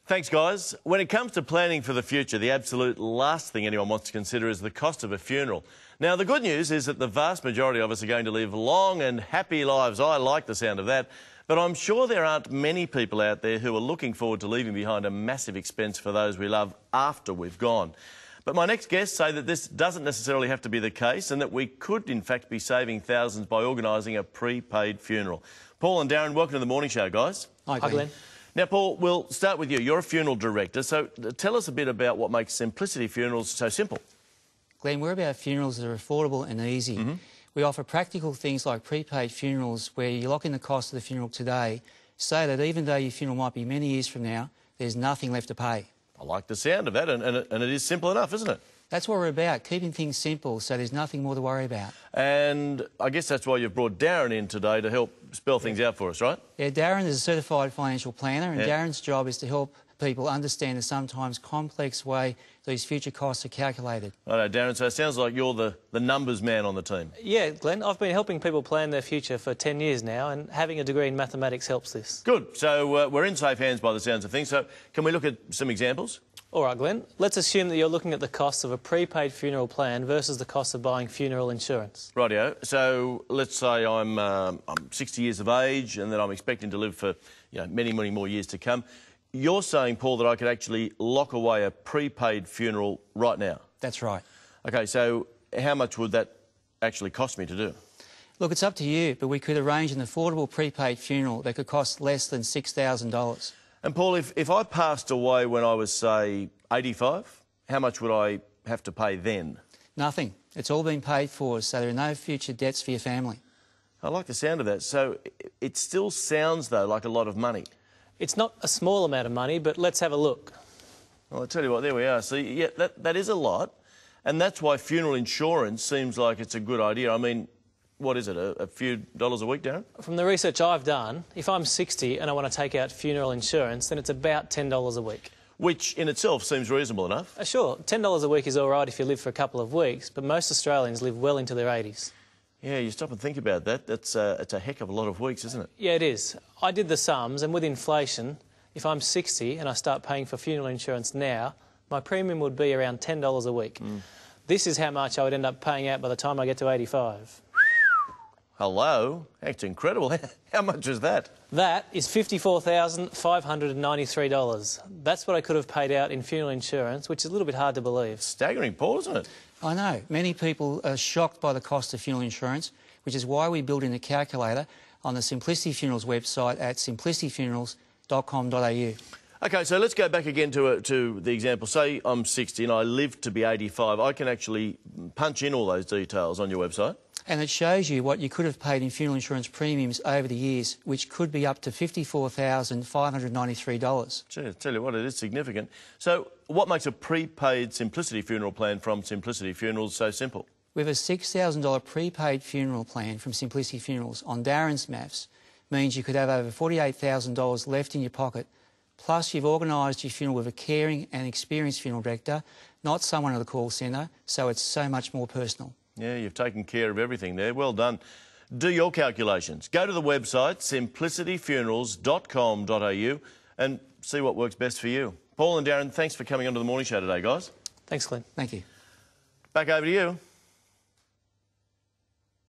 Thanks, guys. When it comes to planning for the future, the absolute last thing anyone wants to consider is the cost of a funeral. Now, the good news is that the vast majority of us are going to live long and happy lives. I like the sound of that. But I'm sure there aren't many people out there who are looking forward to leaving behind a massive expense for those we love after we've gone. But my next guests say that this doesn't necessarily have to be the case and that we could, in fact, be saving thousands by organising a prepaid funeral. Paul and Darren, welcome to the morning show, guys. Hi, Glenn. Now, Paul, we'll start with you. You're a funeral director, so tell us a bit about what makes Simplicity Funerals so simple. Glenn, we're about funerals that are affordable and easy. We offer practical things like prepaid funerals where you lock in the cost of the funeral today so that even though your funeral might be many years from now, there's nothing left to pay. I like the sound of that, and it is simple enough, isn't it? That's what we're about, keeping things simple so there's nothing more to worry about. And I guess that's why you've brought Darren in today to help spell things out for us, right? Yeah, Darren is a certified financial planner, and Darren's job is to help people understand the sometimes complex way these future costs are calculated. Righto, Darren, so it sounds like you're the numbers man on the team. Yeah, Glenn, I've been helping people plan their future for 10 years now, and having a degree in mathematics helps this. Good. So we're in safe hands by the sounds of things. So can we look at some examples? All right, Glenn, let's assume that you're looking at the cost of a prepaid funeral plan versus the cost of buying funeral insurance. Rightio. So let's say I'm 60 years of age and that I'm expecting to live for many, many more years to come. You're saying, Paul, that I could actually lock away a prepaid funeral right now? That's right. OK, so how much would that actually cost me to do? Look, it's up to you, but we could arrange an affordable prepaid funeral that could cost less than $6,000. And, Paul, if I passed away when I was, say, 85, how much would I have to pay then? Nothing. It's all been paid for, so there are no future debts for your family. I like the sound of that. So it still sounds, though, like a lot of money. It's not a small amount of money, but let's have a look. Well, I'll tell you what, there we are. See, yeah, that is a lot, and that's why funeral insurance seems like it's a good idea. I mean, what is it, a few dollars a week, Darren? From the research I've done, if I'm 60 and I want to take out funeral insurance, then it's about $10 a week. Which in itself seems reasonable enough. Sure, $10 a week is all right if you live for a couple of weeks, but most Australians live well into their 80s. Yeah, you stop and think about that. It's a heck of a lot of weeks, isn't it? Yeah, it is. I did the sums, and with inflation, if I'm 60 and I start paying for funeral insurance now, my premium would be around $10 a week. This is how much I would end up paying out by the time I get to 85. Hello? That's incredible. How much is that? That is $54,593. That's what I could have paid out in funeral insurance, which is a little bit hard to believe. Staggering, Paul, isn't it? I know. Many people are shocked by the cost of funeral insurance, which is why we built in a calculator on the Simplicity Funerals website at simplicityfunerals.com.au. OK, so let's go back again to the example. Say I'm 60 and I live to be 85. I can actually punch in all those details on your website. And it shows you what you could have paid in funeral insurance premiums over the years, which could be up to $54,593. Gee, I tell you what, it is significant. So what makes a prepaid Simplicity funeral plan from Simplicity Funerals so simple? With a $6,000 prepaid funeral plan from Simplicity Funerals on Darren's maths means you could have over $48,000 left in your pocket, plus you've organised your funeral with a caring and experienced funeral director, not someone at the call centre, so it's so much more personal. Yeah, you've taken care of everything there. Well done. Do your calculations. Go to the website, simplicityfunerals.com.au, and see what works best for you. Paul and Darren, thanks for coming onto the morning show today, guys. Thanks, Glenn. Thank you. Back over to you.